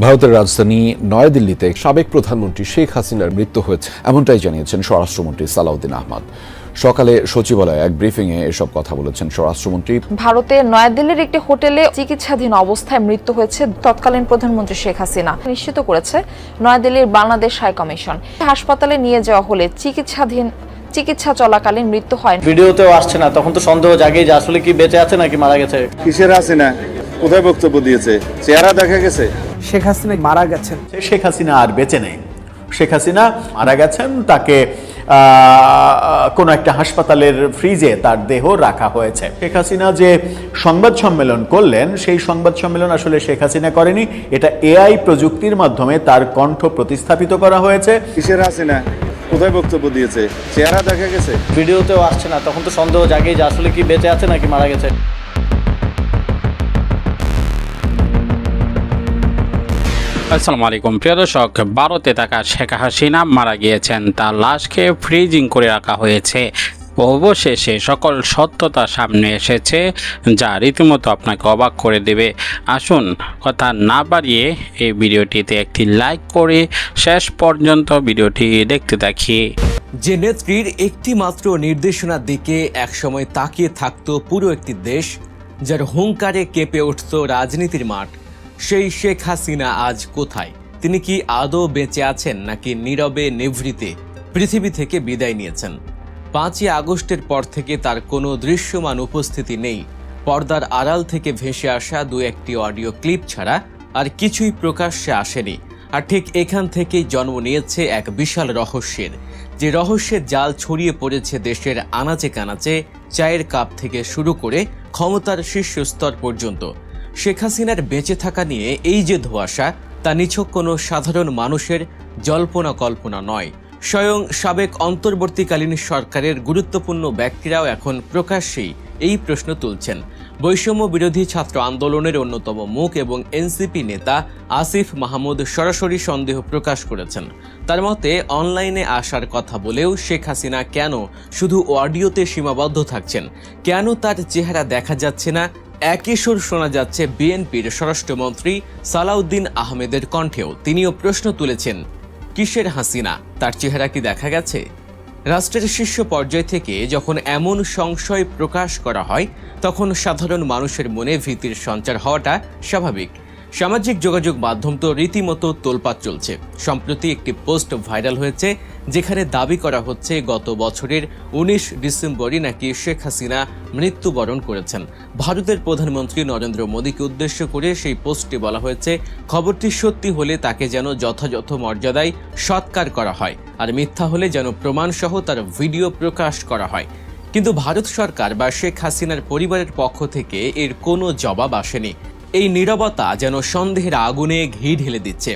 ভারতের রাজধানী নয়াদিল্লিতে সাবেক প্রধানমন্ত্রী শেখ হাসিনার মৃত্যু হয়েছে, এমনটাই জানিয়েছেন স্বরাষ্ট্রমন্ত্রী সালাউদ্দিন আহমদ। সকালে সচিবালয়ে এক ব্রিফিংয়ে এসব কথা বলেছেন স্বরাষ্ট্রমন্ত্রী। ভারতের নয়াদিল্লির একটি হোটেলে চিকিৎসাধীন অবস্থায় মৃত্যু হয়েছে তৎকালীন প্রধানমন্ত্রী শেখ হাসিনা নিশ্চিত করেছে নয়াদিল্লির বাংলাদেশ হাই কমিশন। হাসপাতালে নিয়ে যাওয়া হলে চিকিৎসা চলাকালীন মৃত্যু হয়। ভিডিওতেও আসছে না, তখন তো সন্দেহ জাগে যে আসলে কি বেঁচে আছে নাকি মারা গেছে। কিসের হাসিনা কোথায় বক্তব্য দিয়েছে, চেহারা দেখা গেছে। শেখ হাসিনা মারা গেছেন। শেখ হাসিনা আর বেঁচে নেই, শেখ হাসিনা মারা গেছেন। তাকে কোনো একটা হাসপাতালের ফ্রিজে তার দেহ রাখা হয়েছে। শেখ হাসিনা যে সংবাদ সম্মেলন করলেন, সেই সংবাদ সম্মেলন আসলে শেখ হাসিনা করেনি, এটা এআই প্রযুক্তির মাধ্যমে তার কণ্ঠ প্রতিস্থাপিত করা হয়েছে। কিসের হাসিনা কোথায় বক্তব্য দিয়েছে, চেহারা দেখা গেছে। ভিডিওতেও আসছে না, তখন তো সন্দেহ জাগে যে আসলে কি বেঁচে আছে নাকি মারা গেছে। আসসালামু আলাইকুম প্রিয় দর্শক, ভারতে থাকা শেখ হাসিনা মারা গিয়েছেন, তার লাশকে ফ্রিজিং করে রাখা হয়েছে। অবশেষে সকল সত্যতা সামনে এসেছে, যা রীতিমতো আপনাকে অবাক করে দেবে। আসুন কথা না বাড়িয়ে এই ভিডিওটিতে একটি লাইক করে শেষ পর্যন্ত ভিডিওটি দেখতে থাকি। যে নেত্রীর একটি মাত্র নির্দেশনার দিকে একসময় তাকিয়ে থাকতো পুরো একটি দেশ, যার হুঙ্কারে কেঁপে উঠত রাজনীতির মাঠ, সেই শেখ হাসিনা আজ কোথায়? তিনি কি আদৌ বেঁচে আছেন নাকি নীরবে নিভৃতে পৃথিবী থেকে বিদায় নিয়েছেন? 5ই আগস্টের পর থেকে তার কোনো দৃশ্যমান উপস্থিতি নেই। পর্দার আড়াল থেকে ভেসে আসা দু একটি অডিও ক্লিপ ছাড়া আর কিছুই প্রকাশ্যে আসেনি। আর ঠিক এখান থেকেই জন্ম নিয়েছে এক বিশাল রহস্যের, যে রহস্যের জাল ছড়িয়ে পড়েছে দেশের আনাচে কানাচে, চায়ের কাপ থেকে শুরু করে ক্ষমতার শীর্ষস্তর পর্যন্ত। শেখ হাসিনার বেঁচে থাকা নিয়ে এই যে ধোঁয়াশা, তা নিছক কোনো সাধারণ মানুষের জল্পনা কল্পনা নয়। স্বয়ং সাবেক অন্তর্বর্তীকালীন সরকারের গুরুত্বপূর্ণ ব্যক্তিরাও এখন প্রকাশ্যেই এই প্রশ্ন তুলছেন। বৈষম্য বিরোধী ছাত্র আন্দোলনের অন্যতম মুখ এবং এনসিপি নেতা আসিফ মাহমুদ সরাসরি সন্দেহ প্রকাশ করেছেন। তার মতে, অনলাইনে আসার কথা বলেও শেখ হাসিনা কেন শুধু অডিওতে সীমাবদ্ধ থাকছেন? কেন তার চেহারা দেখা যাচ্ছে না? একই সুর শোনা যাচ্ছে বিএনপির স্বরাষ্ট্রমন্ত্রী সালাউদ্দিন আহমেদের কণ্ঠেও। তিনিও প্রশ্ন তুলেছেন, কিসের হাসিনা? তার চেহারা কি দেখা গেছে? রাষ্ট্রের শীর্ষ পর্যায় থেকে যখন এমন সংশয় প্রকাশ করা হয়, তখন সাধারণ মানুষের মনে ভীতির সঞ্চার হওয়াটা স্বাভাবিক। সামাজিক যোগাযোগ মাধ্যম তো রীতিমতো তোলপাড় চলছে। সম্প্রতি একটি পোস্ট ভাইরাল হয়েছে, যেখানে দাবি করা হচ্ছে গত বছরের 19 ডিসেম্বরই নাকি শেখ হাসিনা মৃত্যুবরণ করেছেন। ভারতের প্রধানমন্ত্রী নরেন্দ্র মোদীকে উদ্দেশ্য করে সেই পোস্টে বলা হয়েছে, খবরটি সত্যি হলে তাকে যেন যথাযথ মর্যাদায় সৎকার করা হয়, আর মিথ্যা হলে যেন প্রমাণসহ তার ভিডিও প্রকাশ করা হয়। কিন্তু ভারত সরকার বা শেখ হাসিনার পরিবারের পক্ষ থেকে এর কোনো জবাব আসেনি। এই নীরবতা যেন সন্দেহের আগুনে ঘি ঢেলে দিচ্ছে।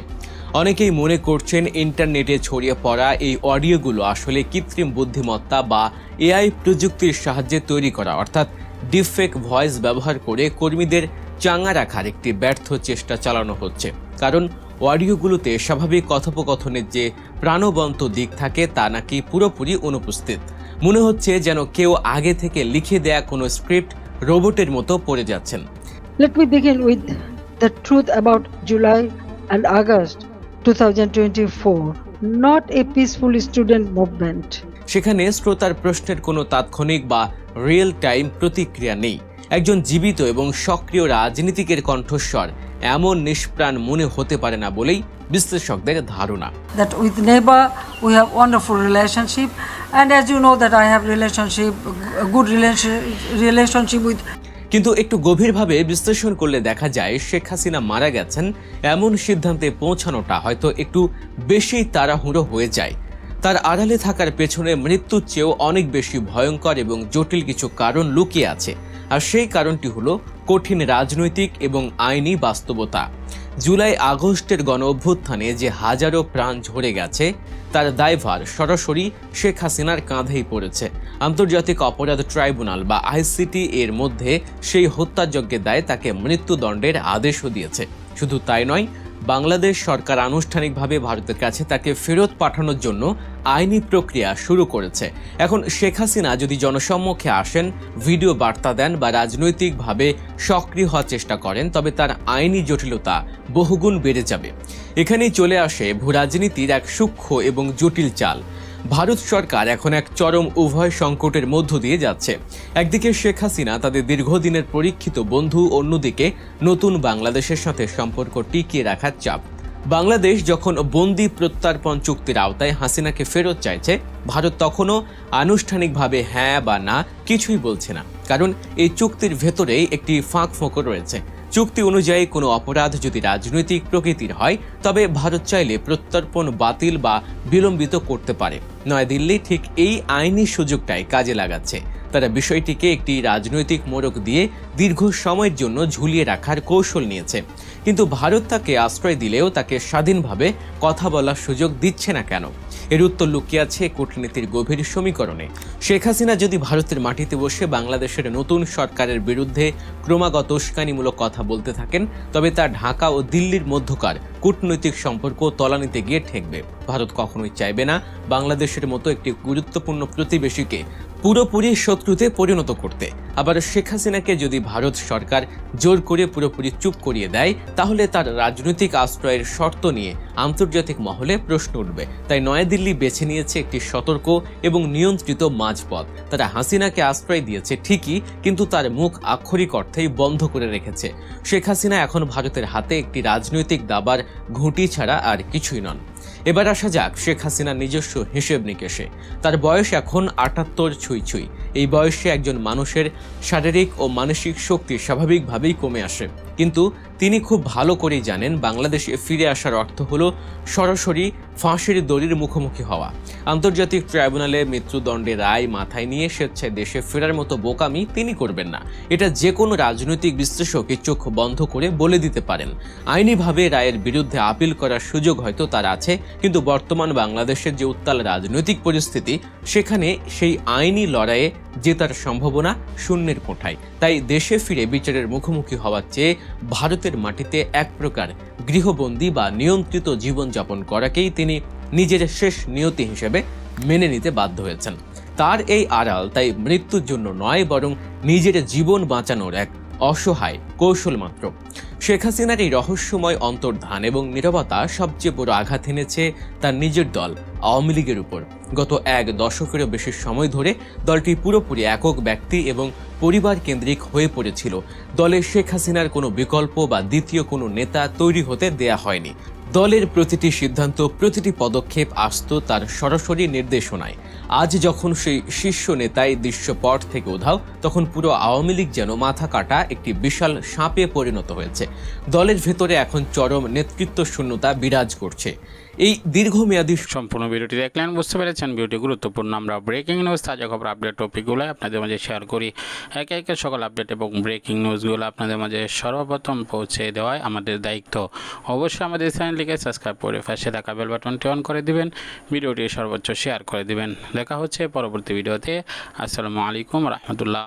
অনেকেই মনে করছেন ইন্টারনেটে ছড়িয়ে পড়া এই অডিওগুলো আসলে কৃত্রিম বুদ্ধিমত্তা বা এআই প্রযুক্তির সাহায্যে তৈরি করা, অর্থাৎ ডিপফেক ভয়েস ব্যবহার করে কর্মীদের চাঙ্গা রাখার একটি ব্যর্থ চেষ্টা চালানো হচ্ছে। কারণ অডিওগুলোতে স্বাভাবিক কথোপকথনের যে প্রাণবন্ত দিক থাকে, তা নাকি পুরোপুরি অনুপস্থিত। মনে হচ্ছে যেন কেউ আগে থেকে লিখে দেয়া কোনো স্ক্রিপ্ট রোবটের মতো পড়ে যাচ্ছেন। Let me begin with the truth about July and August 2024, not a peaceful student movement. সেখানে শ্রোতার প্রশ্নের কোনো তাৎক্ষণিক বা রিয়েল টাইম প্রতিক্রিয়া নেই। একজন জীবিত এবং সক্রিয় রাজনীতিকের কণ্ঠস্বর এমন নিষ্প্রাণ মনে হতে পারে না বলেই বিশ্লেষকদের ধারণা। That with neighbor we have wonderful relationship, and as you know that I have a good relationship with. কিন্তু একটু গভীরভাবে বিশ্লেষণ করলে দেখা যায়, শেখ হাসিনা মারা গেছেন এমন সিদ্ধান্তে পৌঁছানোটা হয়তো একটু বেশি তাড়াহুড়ো হয়ে যায়। তার আড়ালে থাকার পেছনে মৃত্যুর চেয়েও অনেক বেশি ভয়ঙ্কর এবং জটিল কিছু কারণ লুকিয়ে আছে। আর সেই কারণটি হলো কঠিন রাজনৈতিক এবং আইনি বাস্তবতা। জুলাই আগস্টের গণ অভ্যুত্থানে যে হাজারো প্রাণ ঝরে গেছে, তার দায়ভার সরাসরি শেখ হাসিনার কাঁধেই পড়েছে। আন্তর্জাতিক অপরাধ ট্রাইব্যুনাল বা আইসিটি এর মধ্যে সেই হত্যাযজ্ঞের দায়ে তাকে মৃত্যুদণ্ডের আদেশও দিয়েছে। শুধু তাই নয়, বাংলাদেশ সরকার আনুষ্ঠানিকভাবে ভারতের কাছে তাকে ফেরত পাঠানোর জন্য আইনি প্রক্রিয়া শুরু করেছে। এখন শেখ হাসিনা যদি জনসম্মুখে আসেন, ভিডিও বার্তা দেন বা রাজনৈতিকভাবে সক্রিয় হওয়ার চেষ্টা করেন, তবে তার আইনি জটিলতা বহুগুণ বেড়ে যাবে। এখানেই চলে আসে ভূরাজনীতির এক সূক্ষ্ম এবং জটিল চাল। ভারত সরকার এখন এক চরম উভয় সংকটের মধ্য দিয়ে যাচ্ছে। একদিকে শেখ হাসিনা তাদের দীর্ঘদিনের পরীক্ষিত বন্ধু, অন্যদিকে নতুন বাংলাদেশের সাথে সম্পর্ক টিকিয়ে রাখার চাপ। বাংলাদেশ যখন বন্দি প্রত্যর্পণ চুক্তির আওতায় হাসিনাকে ফেরত চাইছে, ভারত তখনও আনুষ্ঠানিকভাবে হ্যাঁ বা না কিছুই বলছে না, কারণ এই চুক্তির ভেতরেই একটি ফাঁক ফোঁকর রয়েছে। চুক্তি অনুযায়ী কোনো অপরাধ যদি রাজনৈতিক প্রকৃতির হয়, তবে ভারত চাইলে প্রত্যর্পণ বাতিল বা বিলম্বিত করতে পারে। নয়াদিল্লি ঠিক এই আইনি সুযোগটাই কাজে লাগাচ্ছে। তারা বিষয়টিকে একটি রাজনৈতিক মোড়ক দিয়ে দীর্ঘ সময়ের জন্য ঝুলিয়ে রাখার কৌশল নিয়েছে। কিন্তু ভারত তাকে আশ্রয় দিলেও তাকে স্বাধীনভাবে কথা বলার সুযোগ দিচ্ছে না কেন? এর উত্তর লুকিয়ে আছে কূটনীতির গভীর সমীকরণে। শেখ হাসিনা যদি ভারতের মাটিতে বসে বাংলাদেশের নতুন সরকারের বিরুদ্ধে ক্রমাগত উস্কানিমূলক কথা বলতে থাকেন, তবে তা ঢাকা ও দিল্লির মধ্যকার কূটনৈতিক সম্পর্ক তলানিতে গিয়ে ঠেকবে। ভারত কখনোই চাইবে না বাংলাদেশের মতো একটি গুরুত্বপূর্ণ প্রতিবেশীকে পুরোপুরি শত্রুতে পরিণত করতে। আবার শেখ হাসিনাকে যদি ভারত সরকার জোর করে পুরোপুরি চুপ করিয়ে দেয়, তাহলে তার রাজনৈতিক আশ্রয়ের শর্ত নিয়ে আন্তর্জাতিক মহলে প্রশ্ন উঠবে। তাই নয়াদিল্লি বেছে নিয়েছে একটি সতর্ক এবং নিয়ন্ত্রিত মাঝপথ। তারা হাসিনাকে আশ্রয় দিয়েছে ঠিকই, কিন্তু তার মুখ আক্ষরিক অর্থেই বন্ধ করে রেখেছে। শেখ হাসিনা এখন ভারতের হাতে একটি রাজনৈতিক দাবার ঘুঁটি ছাড়া আর কিছুই নন। এবার আসা যাক শেখ হাসিনার নিজস্ব হিসেব নিকেশে। তার বয়স এখন ৭৮ ছুঁই। এই বয়সে একজন মানুষের শারীরিক ও মানসিক শক্তি স্বাভাবিকভাবেই কমে আসে, কিন্তু তিনি খুব ভালো করেই জানেন বাংলাদেশে ফিরে আসার অর্থ হলো সরাসরি ফাঁসির দড়ির মুখোমুখি হওয়া। আন্তর্জাতিক ট্রাইব্যুনালে মৃত্যুদণ্ডের রায় মাথায় নিয়ে স্বেচ্ছায় দেশে ফেরার মতো বোকামি তিনি করবেন না। এটা যে কোনো রাজনৈতিক বিশ্লেষকই চোখ বন্ধ করে বলে দিতে পারেন। আইনিভাবে রায়ের বিরুদ্ধে আপিল করার সুযোগ হয়তো তার আছে, কিন্তু বর্তমান বাংলাদেশের যে উত্তাল রাজনৈতিক পরিস্থিতি, সেখানে সেই আইনি লড়াইয়ে জেতার সম্ভাবনা শূন্যের কোঠায়। তাই দেশে ফিরে বিচারের মুখোমুখি হওয়ার চেয়ে ভারতের মাটিতে এক প্রকার গৃহবন্দী বা নিয়ন্ত্রিত জীবনযাপন করাকেই তিনি নিজের শেষ নিয়তি হিসেবে মেনে নিতে বাধ্য হয়েছেন। তার এই আড়াল তাই মৃত্যুর জন্য নয়, বরং নিজের জীবন বাঁচানোর এক অসহায় কৌশল মাত্র। শেখ হাসিনার এই রহস্যময় অন্তর্ধান এবং নীরবতা সবচেয়ে বড় আঘাত এনেছে তার নিজের দল আওয়ামী লীগের উপর। গত এক দশকেরও বেশি সময় ধরে দলটি পুরোপুরি একক ব্যক্তি এবং পরিবার কেন্দ্রিক হয়ে পড়েছিল। দলে শেখ হাসিনার কোনো বিকল্প বা দ্বিতীয় কোনো নেতা তৈরি হতে দেয়া হয়নি। দলের প্রতিটি সিদ্ধান্ত, প্রতিটি পদক্ষেপ আসত তার সরাসরি নির্দেশনায়। আজ যখন সেই শীর্ষ নেতাই দৃশ্যপট থেকে উধাও, তখন পুরো আওয়ামী লীগ যেন মাথা কাটা একটি বিশাল সাপে পরিণত হয়েছে। দলের ভেতরে এখন চরম নেতৃত্ব শূন্যতা বিরাজ করছে। এই দীর্ঘমেয়াদী সম্পূর্ণ ভিডিওটি দেখলেন, বুঝতে পেরেছেন ভিডিওটি গুরুত্বপূর্ণ। আমরা ব্রেকিং নিউজ, তাজা খবর, আপডেট টপিকগুলো আপনাদের মাঝে শেয়ার করি। একে একে সকল আপডেট এবং ব্রেকিং নিউজগুলো আপনাদের মাঝে সর্বপ্রথম পৌঁছে দেওয়াই আমাদের দায়িত্ব। অবশ্যই আমাদের চ্যানেলটিকে সাবস্ক্রাইব করে পাশে থাকা বেল বাটনটি অন করে দিবেন, ভিডিওটি সর্বোচ্চ শেয়ার করে দিবেন। দেখা হচ্ছে পরবর্তী ভিডিওতে। আসসালামু আলাইকুম রহমতুল্লাহ।